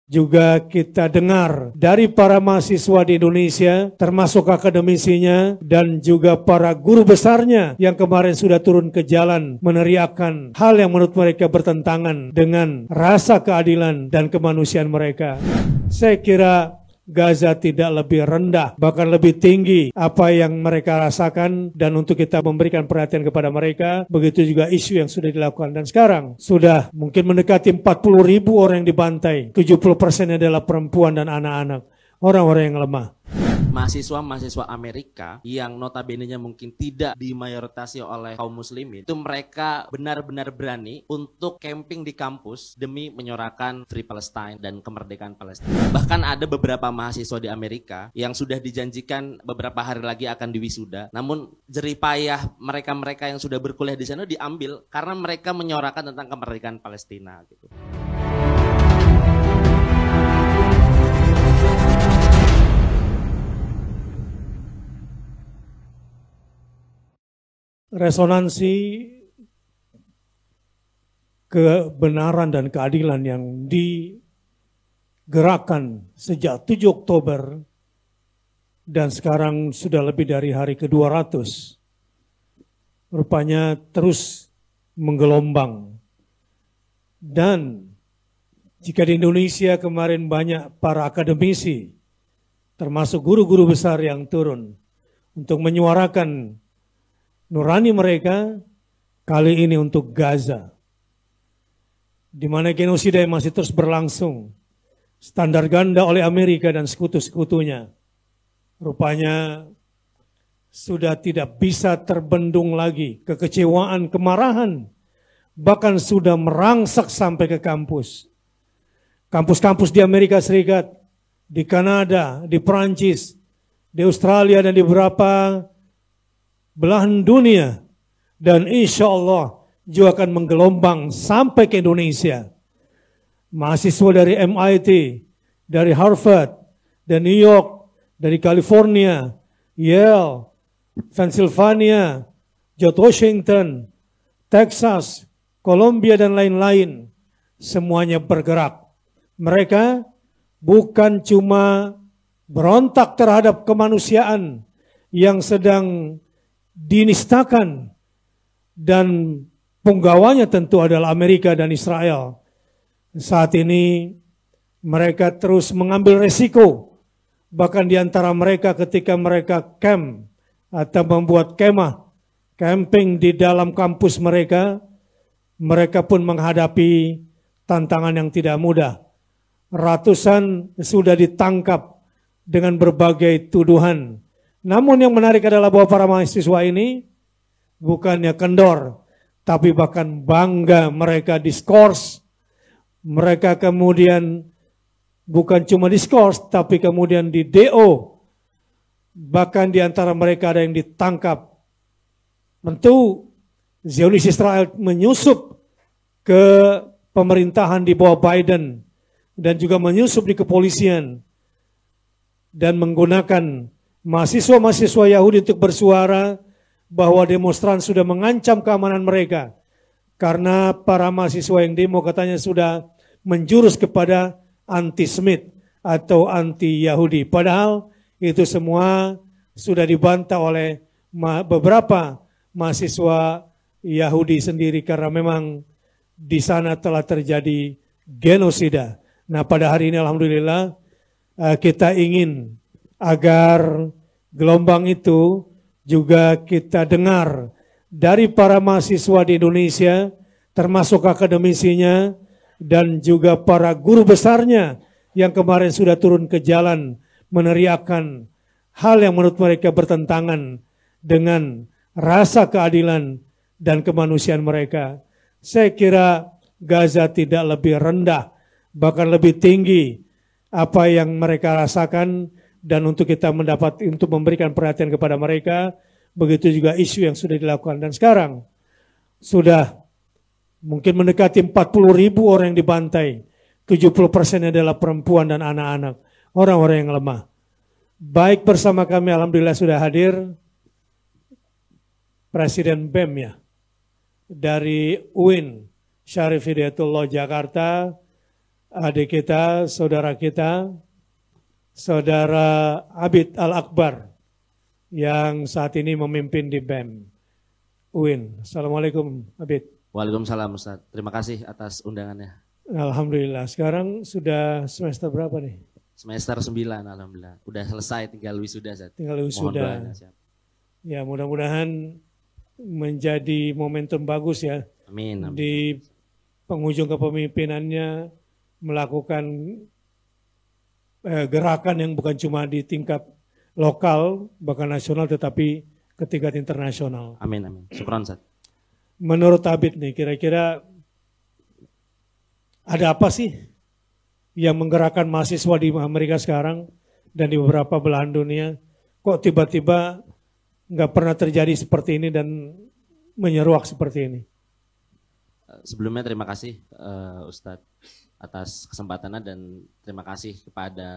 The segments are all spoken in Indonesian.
juga kita dengar dari para mahasiswa di Indonesia, termasuk akademisinya dan juga para guru besarnya yang kemarin sudah turun ke jalan meneriakkan hal yang menurut mereka bertentangan dengan rasa keadilan dan kemanusiaan mereka. Saya kira Gaza tidak lebih rendah, bahkan lebih tinggi apa yang mereka rasakan, dan untuk kita memberikan perhatian kepada mereka, begitu juga isu yang sudah dilakukan. Dan sekarang sudah mungkin mendekati 40.000 orang yang dibantai, 70% adalah perempuan dan anak-anak, orang-orang yang lemah. Mahasiswa Amerika yang notabene-nya mungkin tidak dimayoritasi oleh kaum muslimin, itu mereka benar-benar berani untuk camping di kampus demi menyuarakan Free Palestine dan kemerdekaan Palestina. Bahkan ada beberapa mahasiswa di Amerika yang sudah dijanjikan beberapa hari lagi akan diwisuda, namun jeripayah mereka-mereka yang sudah berkuliah di sana diambil karena mereka menyuarakan tentang kemerdekaan Palestina gitu. Resonansi kebenaran dan keadilan yang digerakkan sejak 7 Oktober dan sekarang sudah lebih dari hari ke-200, rupanya terus menggelombang. Dan jika di Indonesia kemarin banyak para akademisi, termasuk guru-guru besar yang turun untuk menyuarakan nurani mereka, kali ini untuk Gaza, di mana genosida yang masih terus berlangsung, standar ganda oleh Amerika dan sekutu-sekutunya, rupanya sudah tidak bisa terbendung lagi. Kekecewaan, kemarahan, bahkan sudah merangsak sampai ke kampus. Kampus-kampus di Amerika Serikat, di Kanada, di Perancis, di Australia, dan di beberapa belahan dunia, dan insya Allah juga akan menggelombang sampai ke Indonesia. Mahasiswa dari MIT, dari Harvard, dari New York, dari California, Yale, Pennsylvania, George Washington, Texas, Columbia, dan lain-lain, semuanya bergerak. Mereka bukan cuma berontak terhadap kemanusiaan yang sedang dinistakan, dan penggawanya tentu adalah Amerika dan Israel. Saat ini mereka terus mengambil resiko, bahkan di antara mereka ketika mereka camp atau membuat kemah, camping di dalam kampus mereka, mereka pun menghadapi tantangan yang tidak mudah. Ratusan sudah ditangkap dengan berbagai tuduhan. Namun yang menarik adalah bahwa para mahasiswa ini bukannya kendor, tapi bahkan bangga mereka diskors. Mereka kemudian bukan cuma diskors, tapi kemudian di DO. Bahkan di antara mereka ada yang ditangkap. Tentu Zionis Israel menyusup ke pemerintahan di bawah Biden dan juga menyusup di kepolisian dan menggunakan mahasiswa-mahasiswa Yahudi untuk bersuara bahwa demonstran sudah mengancam keamanan mereka karena para mahasiswa yang demo katanya sudah menjurus kepada anti-Semit atau anti-Yahudi. Padahal itu semua sudah dibantah oleh beberapa mahasiswa Yahudi sendiri karena memang di sana telah terjadi genosida. Nah, pada hari ini alhamdulillah kita ingin agar gelombang itu juga kita dengar dari para mahasiswa di Indonesia, termasuk akademisinya dan juga para guru besarnya yang kemarin sudah turun ke jalan meneriakkan hal yang menurut mereka bertentangan dengan rasa keadilan dan kemanusiaan mereka. Saya kira Gaza tidak lebih rendah, bahkan lebih tinggi apa yang mereka rasakan, dan untuk kita untuk memberikan perhatian kepada mereka, begitu juga isu yang sudah dilakukan. Dan sekarang sudah mungkin mendekati 40.000 orang yang dibantai, 70% adalah perempuan dan anak-anak, orang-orang yang lemah. Baik, bersama kami alhamdulillah sudah hadir Presiden BEM ya, dari UIN Syarif Hidayatullah Jakarta, adik kita, Saudara Abid Al-Akbar yang saat ini memimpin di BEM UIN. Assalamualaikum Abid. Waalaikumsalam Ustaz. Terima kasih atas undangannya. Alhamdulillah. Sekarang sudah semester berapa nih? Semester 9 alhamdulillah. Udah selesai, tinggal wisuda Ustaz. Tinggal wisuda. Ya, mudah-mudahan menjadi momentum bagus ya. Amin, amin. Di penghujung kepemimpinannya melakukan gerakan yang bukan cuma di tingkat lokal, bahkan nasional, tetapi ke tingkat internasional. Amin, amin. Syukran Ustaz. Menurut Abid nih, kira-kira ada apa sih yang menggerakkan mahasiswa di Amerika sekarang dan di beberapa belahan dunia? Kok tiba-tiba nggak pernah terjadi seperti ini dan menyeruak seperti ini? Sebelumnya terima kasih Ustadz atas kesempatannya dan terima kasih kepada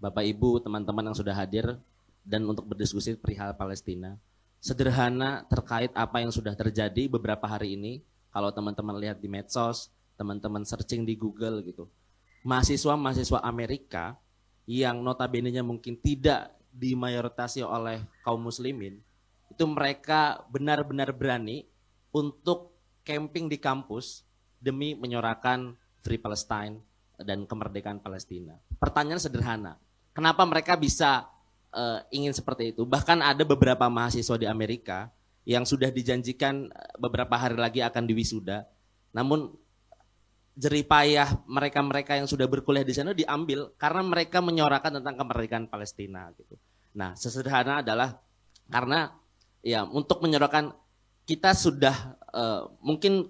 Bapak Ibu, teman-teman yang sudah hadir dan untuk berdiskusi perihal Palestina. Sederhana terkait apa yang sudah terjadi beberapa hari ini, kalau teman-teman lihat di medsos, teman-teman searching di Google gitu. Mahasiswa-mahasiswa Amerika yang notabene-nya mungkin tidak dimayoritasi oleh kaum muslimin, itu mereka benar-benar berani untuk camping di kampus demi menyuarakan Free Palestine dan kemerdekaan Palestina. Pertanyaan sederhana, kenapa mereka bisa ingin seperti itu? Bahkan ada beberapa mahasiswa di Amerika yang sudah dijanjikan beberapa hari lagi akan diwisuda, namun jeripayah mereka-mereka yang sudah berkuliah di sana diambil karena mereka menyuarakan tentang kemerdekaan Palestina gitu. Nah, sesederhana adalah karena ya untuk menyuarakan kita sudah mungkin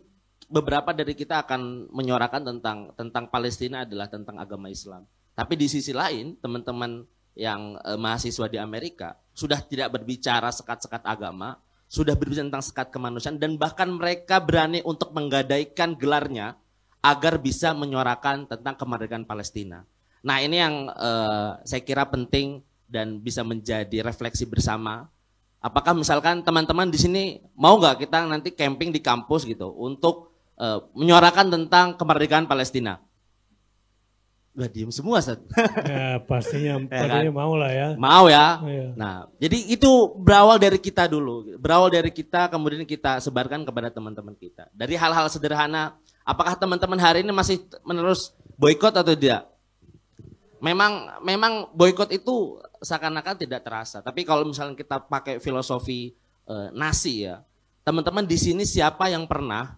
beberapa dari kita akan menyuarakan tentang Palestina adalah tentang agama Islam. Tapi di sisi lain, teman-teman yang mahasiswa di Amerika sudah tidak berbicara sekat-sekat agama, sudah berbicara tentang sekat kemanusiaan, dan bahkan mereka berani untuk menggadaikan gelarnya agar bisa menyuarakan tentang kemerdekaan Palestina. Nah, ini yang saya kira penting dan bisa menjadi refleksi bersama. Apakah misalkan teman-teman di sini mau nggak kita nanti camping di kampus gitu untuk menyuarakan tentang kemerdekaan Palestina? Udah diem semua, Ustaz. Ya, pastinya mau lah ya. Mau ya. Ya. Nah, jadi itu berawal dari kita dulu. Berawal dari kita, kemudian kita sebarkan kepada teman-teman kita. Dari hal-hal sederhana, apakah teman-teman hari ini masih menerus boikot atau tidak? Memang boikot itu seakan-akan tidak terasa. Tapi kalau misalnya kita pakai filosofi nasi ya, teman-teman di sini siapa yang pernah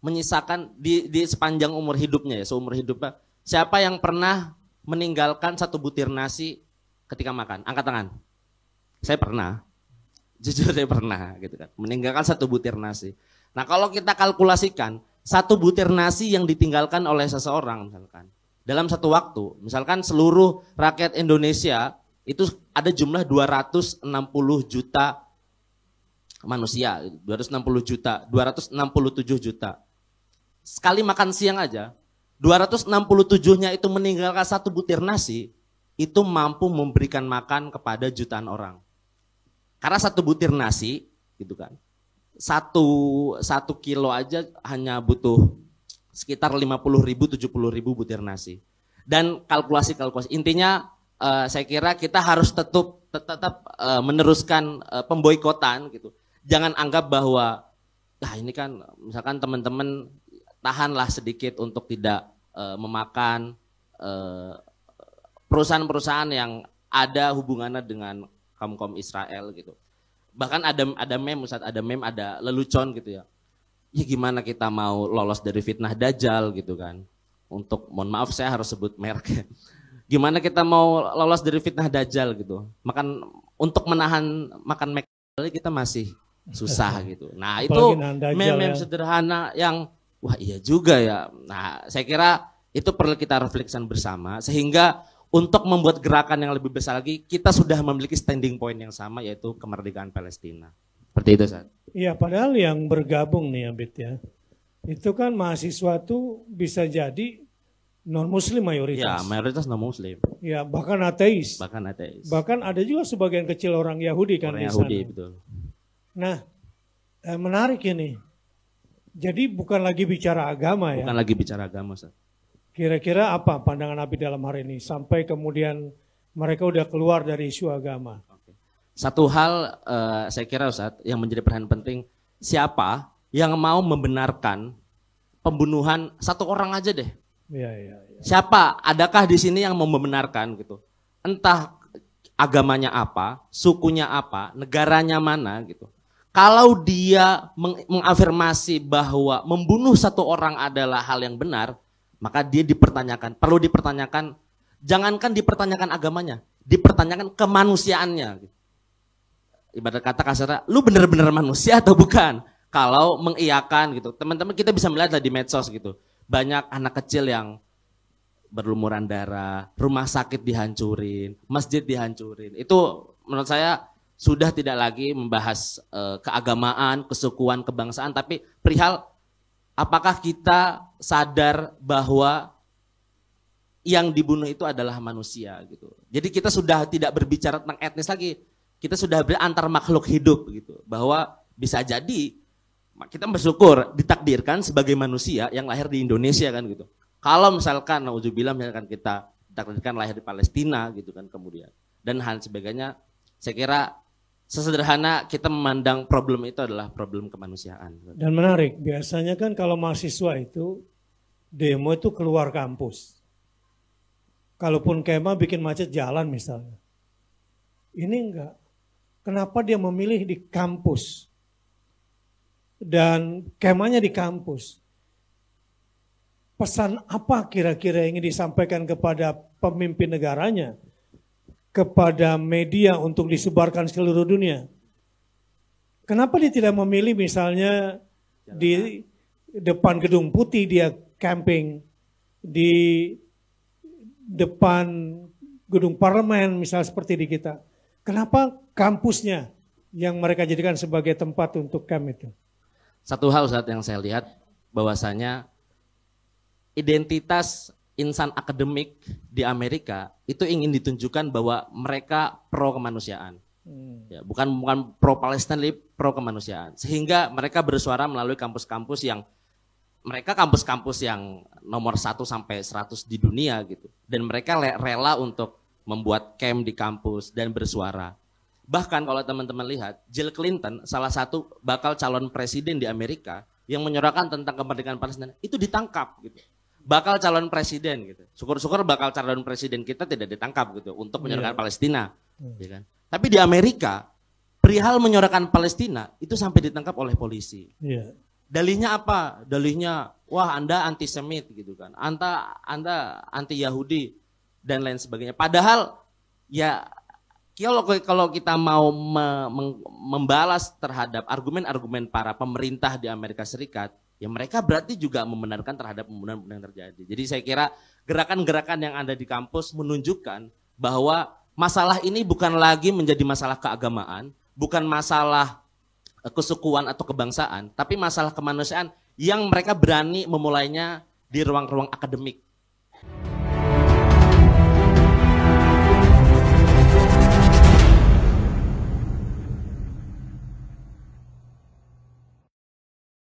menyisakan di sepanjang umur hidupnya ya, seumur hidupnya, siapa yang pernah meninggalkan satu butir nasi ketika makan? Angkat tangan. Saya pernah. Jujur saya pernah gitu kan. Meninggalkan satu butir nasi. Nah, kalau kita kalkulasikan satu butir nasi yang ditinggalkan oleh seseorang misalkan dalam satu waktu, misalkan seluruh rakyat Indonesia itu ada jumlah 260 juta manusia, 267 juta. Sekali makan siang aja, 267-nya itu meninggalkan satu butir nasi, itu mampu memberikan makan kepada jutaan orang. Karena satu butir nasi, gitu kan, satu kilo aja hanya butuh sekitar 50.000, 70.000 butir nasi. Dan kalkulasi, intinya saya kira kita harus tetap meneruskan pemboikotan gitu. Jangan anggap bahwa ini kan misalkan teman-teman tahanlah sedikit untuk tidak memakan perusahaan-perusahaan yang ada hubungannya dengan kaum Israel gitu. Bahkan ada meme, Ustaz, ada lelucon gitu ya. Ya gimana kita mau lolos dari fitnah Dajjal gitu kan. Untuk, mohon maaf saya harus sebut merek. Gimana kita mau lolos dari fitnah Dajjal gitu. Untuk menahan makan McDonald kita masih susah gitu. Nah, itu meme sederhana yang wah iya juga ya. Nah, saya kira itu perlu kita refleksikan bersama sehingga untuk membuat gerakan yang lebih besar lagi kita sudah memiliki standing point yang sama yaitu kemerdekaan Palestina. Seperti itu, Ustaz. Iya, padahal yang bergabung nih Abid ya. Itu kan mahasiswa tuh bisa jadi non-muslim mayoritas. Ya, mayoritas non-muslim. Ya, bahkan ateis. Bahkan ada juga sebagian kecil orang Yahudi kan di sana. Yahudi, betul. Nah, menarik ini. Jadi bukan lagi bicara agama ya. Bukan lagi bicara agama, Ustaz. Kira-kira apa pandangan Abi dalam hari ini sampai kemudian mereka udah keluar dari isu agama? Satu hal saya kira Ustadz yang menjadi perhatian penting, siapa yang mau membenarkan pembunuhan satu orang aja deh? Ya. Siapa? Adakah di sini yang mau membenarkan gitu? Entah agamanya apa, sukunya apa, negaranya mana gitu. Kalau dia mengafirmasi bahwa membunuh satu orang adalah hal yang benar, maka dia dipertanyakan, perlu dipertanyakan, jangankan dipertanyakan agamanya, dipertanyakan kemanusiaannya. Ibarat kata kasarnya, lu bener-bener manusia atau bukan? Kalau mengiyakan gitu, teman-teman kita bisa melihat di medsos gitu, banyak anak kecil yang berlumuran darah, rumah sakit dihancurin, masjid dihancurin. Itu menurut saya sudah tidak lagi membahas keagamaan, kesukuan, kebangsaan, tapi perihal apakah kita sadar bahwa yang dibunuh itu adalah manusia gitu. Jadi kita sudah tidak berbicara tentang etnis lagi. Kita sudah antar makhluk hidup gitu. Bahwa bisa jadi kita bersyukur ditakdirkan sebagai manusia yang lahir di Indonesia kan gitu. Kalau misalkan nauzubillah misalkan kita ditakdirkan lahir di Palestina gitu kan kemudian dan hal sebagainya, saya kira sesederhana kita memandang problem itu adalah problem kemanusiaan. Dan menarik, biasanya kan kalau mahasiswa itu demo itu keluar kampus. Kalaupun kemah bikin macet jalan misalnya. Ini enggak. Kenapa dia memilih di kampus? Dan kemahnya di kampus. Pesan apa kira-kira yang ingin disampaikan kepada pemimpin negaranya? Kepada media untuk disebarkan seluruh dunia. Kenapa dia tidak memilih misalnya di depan Gedung Putih dia camping, di depan gedung parlemen misalnya seperti di kita. Kenapa kampusnya yang mereka jadikan sebagai tempat untuk camp itu? Satu hal Ustaz yang saya lihat bahwasanya identitas insan akademik di Amerika itu ingin ditunjukkan bahwa mereka pro kemanusiaan. Ya, bukan pro Palestina, pro kemanusiaan. Sehingga mereka bersuara melalui kampus-kampus yang mereka kampus-kampus yang nomor 1 sampai 100 di dunia gitu. Dan mereka rela untuk membuat camp di kampus dan bersuara. Bahkan kalau teman-teman lihat, Jill Clinton salah satu bakal calon presiden di Amerika yang menyuarakan tentang kemerdekaan Palestina itu ditangkap gitu. Bakal calon presiden gitu. Syukur-syukur bakal calon presiden kita tidak ditangkap gitu untuk menyuarakan Palestina, ya kan. Tapi di Amerika perihal menyuarakan Palestina itu sampai ditangkap oleh polisi. Yeah. Dalihnya apa? Dalihnya wah Anda antisemit gitu kan. Anda anti Yahudi dan lain sebagainya. Padahal ya kalau kita mau membalas terhadap argumen-argumen para pemerintah di Amerika Serikat, ya mereka berarti juga membenarkan terhadap pembunuhan yang terjadi. Jadi saya kira gerakan-gerakan yang ada di kampus menunjukkan bahwa masalah ini bukan lagi menjadi masalah keagamaan, bukan masalah kesukuan atau kebangsaan, tapi masalah kemanusiaan yang mereka berani memulainya di ruang-ruang akademik.